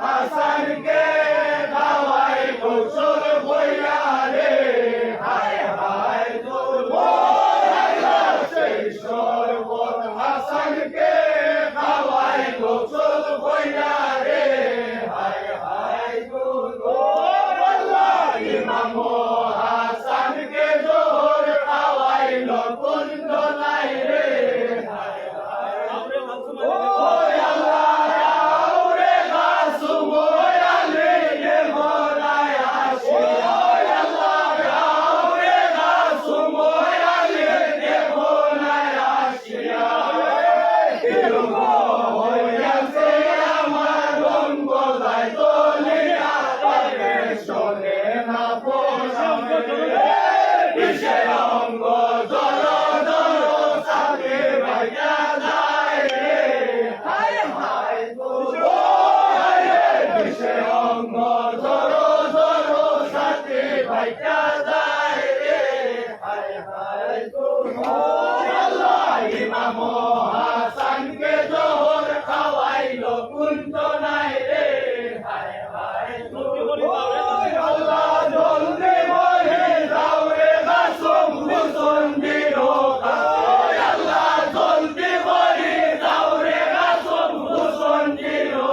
Hasan কাইটা যায় রে হায় হায় তুমি আল্লাহ ইমাম হাসানকে জোহর খাওয়াইলো কুন্ত নাই রে হায় হায় তুমি আল্লাহ জলদি বলে যাও রে গাসম হুসন দিরো আল্লাহ জলদি বলে যাও রে গাসম হুসন দিরো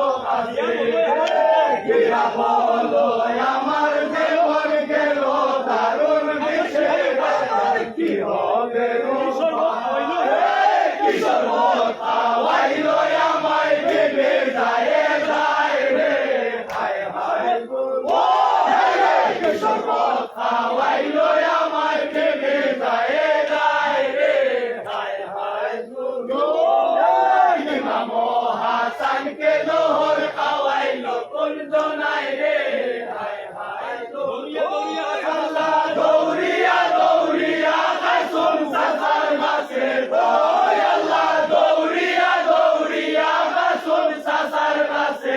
গিয়া বলো আমার দেবর গেল দারুণ বিষে কি হবে কিশোর খাওয়াইলো আমায় ভেবে যায় যায় রে হায় হায় কিশোর খাওয়াইলো আমায় ভেবে যায় যায় রে হায় হায় ইমাম হাসানকে জোহর খাওয়াইলো কুঞ্জ নাই রে হায় হায় আল্লাহ দৌড়িয়া দৌড়িয়া কাসুম সাসার মাসে আল্লাহ দৌড়িয়া দৌড়িয়া কাসুম সাসার মাসে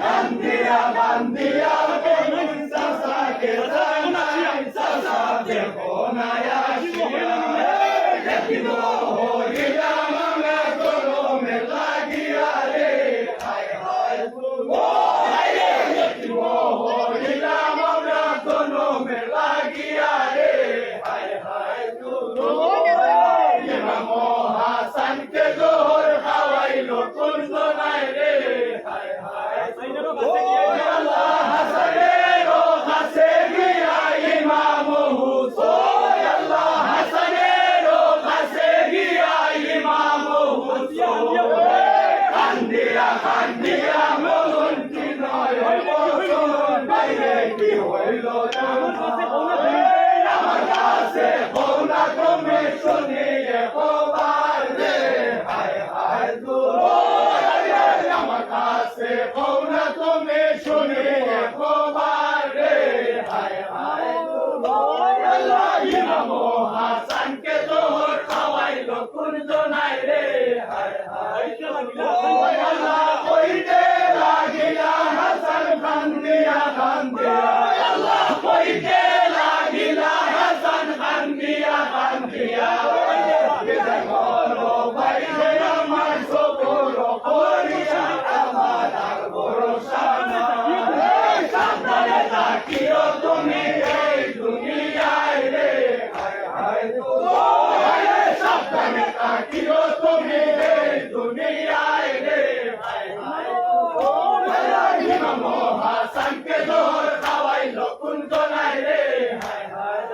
বান্দিয়া বান্দিয়া কাসুম সাসাকে জানাই সাসা দেখো না আসিয়া দেখিব হইলাম আমরা কলমে লাগিয়া রে হায় হায় দেখিব হইলাম আমরা কলমে লাগিয়া রে হায় হায় ইমাম হাসানকে জোহর খাওয়াইলো কুঞ্জ নাই রে হায় হায় আল্লাহ হাসানের কাছে গিয়া ইমাম হুসাইন আল্লাহ হাসানের কাছে গিয়া ইমাম হুসাইন কান্দিয়া কান্দিয়া মনটি নয় বাইরে কি হইল আমার কাছে কৌনা কমে শুনিয়ে কবার রে হায় হায় আমার কাছে কৌনা কমে শুনিয়ে কবার রে হায় হায় আল্লাহ ইমাম হাসানকে জোহর খাওয়াইলো কুঞ্জ নাই রে হায় হায় আল্লাহ কইতে লাগিলা হাসান কান্দিয়া কান্দিয়া আল্লাহ কইতে লাগিলা হাসান কান্দিয়া কান্দিয়া ভাই আমার সবর করিয়া আমার আর ভরসা নাই সাবধানে থাকিও তুমি এই দুনিয়ায় রে হায় হায় সাবধানে থাকিও তুমি এই দুনিয়ায় রে হায় হায় ইমাম হাসানকে জোহর খাওয়াইলো কুঞ্জ নাই রে হায় হায়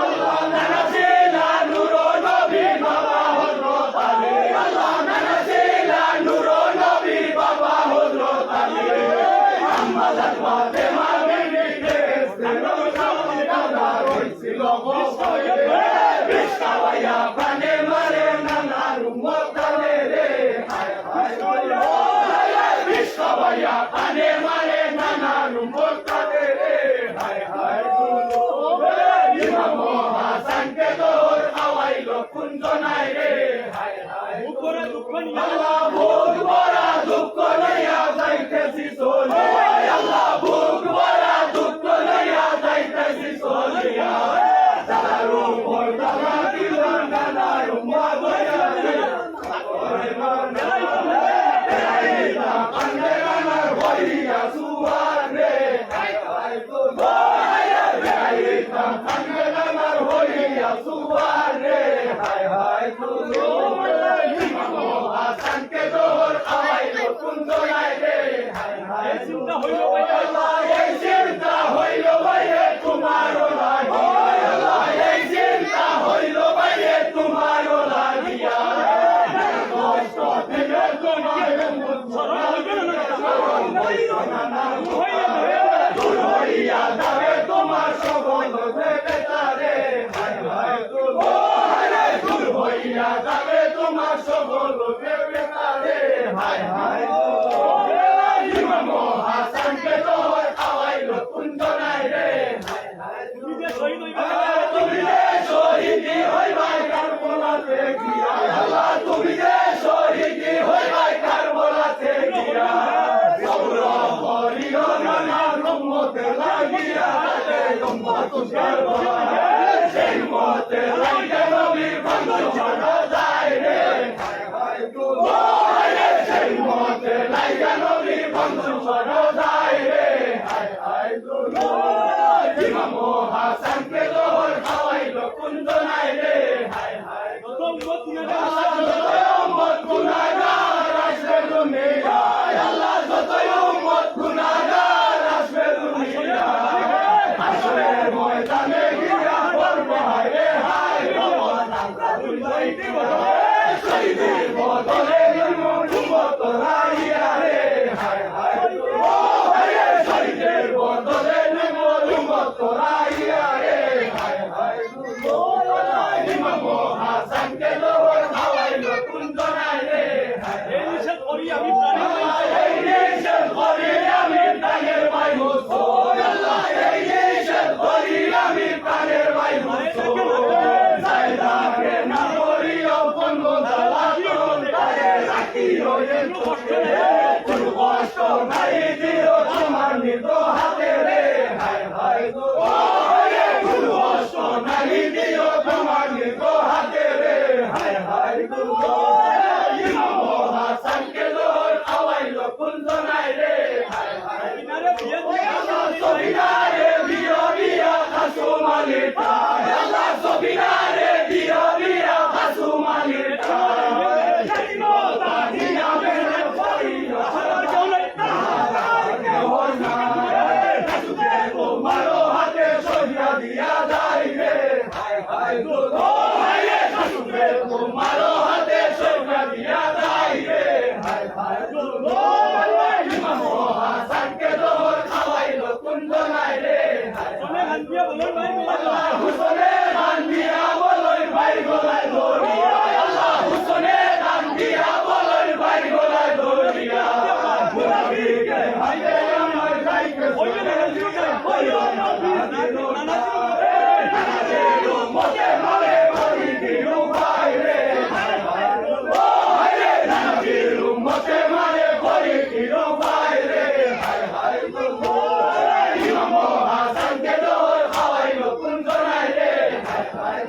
আল্লাহ নানাজিলা নূরো নবী বাবা হযরত আলী আল্লাহ নানাজিলা নূরো নবী বাবা হযরত আলী আমাদের ফাতেমা বিবিকে দাদা হইছিল বসয়ে বিষ্কাওয়া প্রাণে মারে নানার উম্মতানে রে হায় হায় বিষ্কাওয়া প্রাণে মারে নানার উম্মতানে রে হায় হায় ইমাম হাসানকে জোহর খাওয়াইলো কুঞ্জ নাই রে হায় হায় আল্লাহ ভোগ ভরা দুঃখ লইয়া যাইতেছি চলিয়া আল্লাহ ভোগ ভরা দুঃখ লইয়া যাইতেছি চলিয়া তার উপর দাদা দিল নানার উম্মা বইয়া কান্দে নানার হইয়া সুয়ার রে হায় হায় কান্দে নানার হইয়া সুয়ার রে হায় হায় ইমাম হাসানকে জোহর খাওয়াইলো কুঞ্জ নাই রে হায় হায় আল্লাহ এই চিন্তা হইল বাইরে তোমারও লাগিয়া আল্লাহ এই চিন্তা হইল বাইরে তোমারও লাগিয়া কষ্ট দিলে তোমার দূর হইয়া যাবে তোমার সবল ভেবে তারে হায় হায় দূর হইয়া যাবে তোমার সবল ভেবে তারে হায় হায় ইমাম হাসানকে জোহর খাওয়াইলো কুঞ্জ নাই রে হায় হায় তুমি যে শহীদি হইবাই কারবালাতে গিয়া আল্লাহ তুমি যে শহীদি হইবাই কারবালাতে গিয়া সবর হরিও নানা রহমতে লাগিয়া উম্মত করব সেই মতে লাইগা নবীর বংশ বড় যায় রে হায় হায় গো সেই মতে লাইগা নবীর বংশ বড় যায় রে হায় হায় গো ইমাম হাসানকে দোর খাওয়াইলো কুঞ্জ নাই রে হায় হায় গো উম্মত গুনাহগার আসবে দুনিয়ায় আল্লাহ যতই উম্মত গুনাহগার আসবে দুনিয়ায় আসরের ময়দানে গিয়া বলবো হায় রে হায় ভগবান আমরা দুই দিব শহীদের বদলে উম্মত রাইয়া রে হায় হায় শহীদের বদলে উম্মত রাইয়া রে হায় হায় ইমাম হাসানকে দোর খাওয়াইলো কুঞ্জ নাই রে হায় এই নিষেধ করি আমি প্রাণের ভাই মুসলমান আল্লাহ এই নিষেধ করি আমি প্রাণের ভাই মুসলমান সাইদাকে না করিও কোন দালাল তারে রাখিও এর চোখে কোন কষ্ট নাই দিও তোমার নিজ হাতে রে হায় হায় গো কোন কষ্ট নাই দিও তোমার নিজ হাতে রে হায় হায় গো ইমাম হাসানকে দোর খাওয়াইলো কুঞ্জ নাই রে হায় হায় সবিনারে বিয়া বিয়া খাসু মালিকা আল্লাহ সবিনারে বিয়া বিয়া খাসু মালিকা মারো হাতে সরিয়া দিয়া যাই রে হায় হায় গো মারো হাতে সরিয়া দিয়া যাই রে হায় হায় গো ইমাম হাসানকে দোর খাওয়াইলো কুঞ্জ নাই রে হায় আল্লাহ হুসনে গান দিয়া বলই ভাই গলায় ধরিয়া আল্লাহ হুসনে গান দিয়া বলই ভাই গলায় ধরিয়া মুরাবিকে হাইতে আমার যাইকে মতে মারে করি দিও ভাই রে মতে মারে করি দিও ভাই রে হায় হায় গো ইমাম হাসানকে দোর খাওয়াইলো কুঞ্জ নাই রে হায় হায়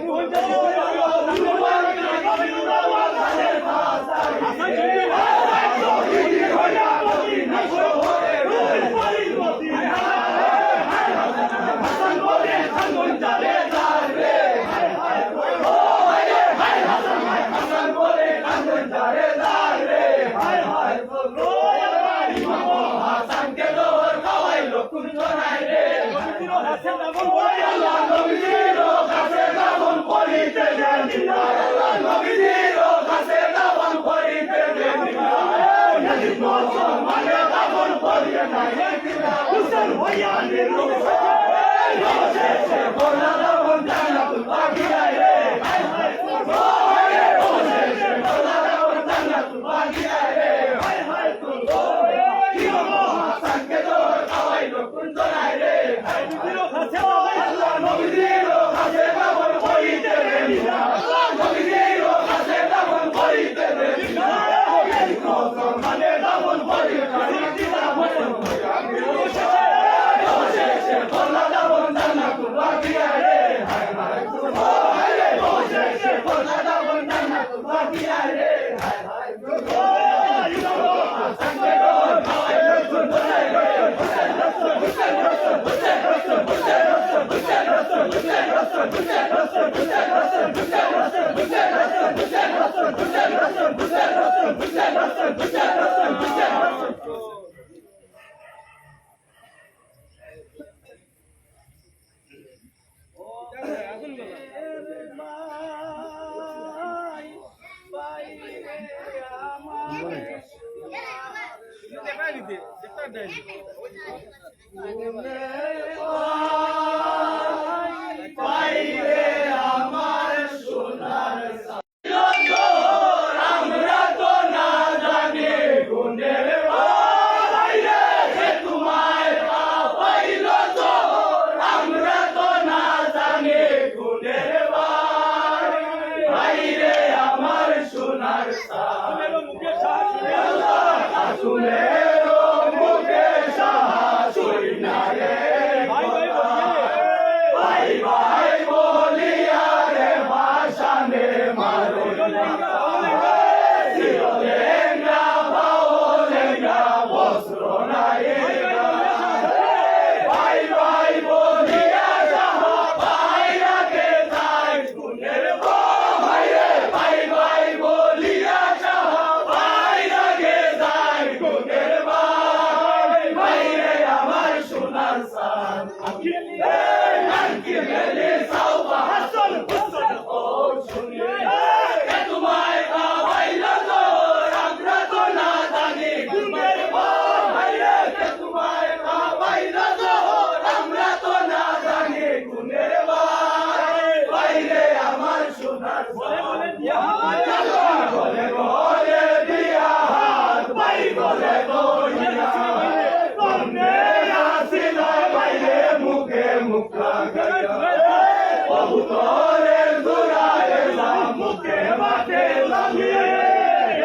কবুতরের জোড়ায় এলাম মুখে মাঠে লালিয়ে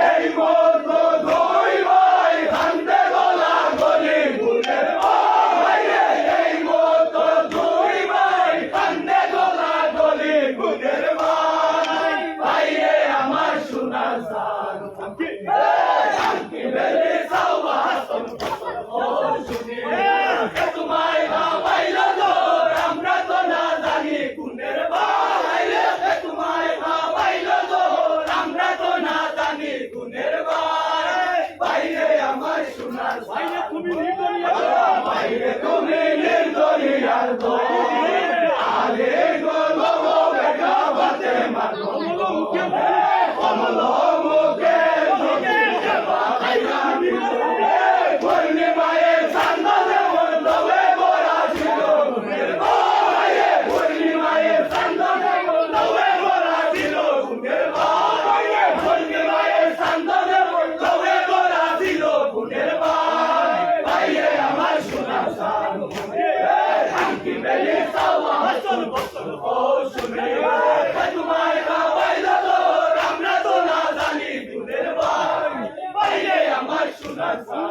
এই মতো ধই ভাই কান্দে গলা গলি গুনের ভাই এই মতো ধই ভাই কান্দে গলা গলি গুনের ভাই ভাই রে আমার সোনা জান কি বেলে সাওয়া হাসন ও শুনি তোমায় ভাবাইলো তো আমরা তো না জানি গুনের ভাই রে তোমায় ভাবাইলো তো আমরা তো না জানি গুনের ভাই ভাই রে আমার সোনা ভাই রে তুমি নির্দরিয়ার ভাই রে তুমি নির্দরিয়ার দো আরে গো গো বেটা বাতে মারো মুখে কমল মুখে পূর্ণিমায় চাঁদে বন্ধবে ভরা ছিল গুনের ভাই পূর্ণিমায় চাঁদে বন্ধবে ভরা ছিল গুনের ভাই পূর্ণিমায় চাঁদে বন্ধবে ভরা ছিল গুনের ভাই ভাই আমার সোনা জান কি বেলি সাওয়া হাসন বসন ও শুনে তোমায় খাওয়াইলো তো আমরা তো না জানি গুনের ভাই ভাই আমার সোনা জান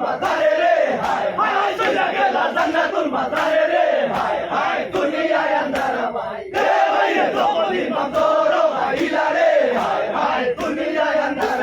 बाजारे रे हाय हाय तुझ्या गेला जन्नतुल बाजारे रे हाय हाय दुनिया अंदर बाई रे भाई दोपदी मंदोरो बाईला रे हाय हाय दुनिया अंदर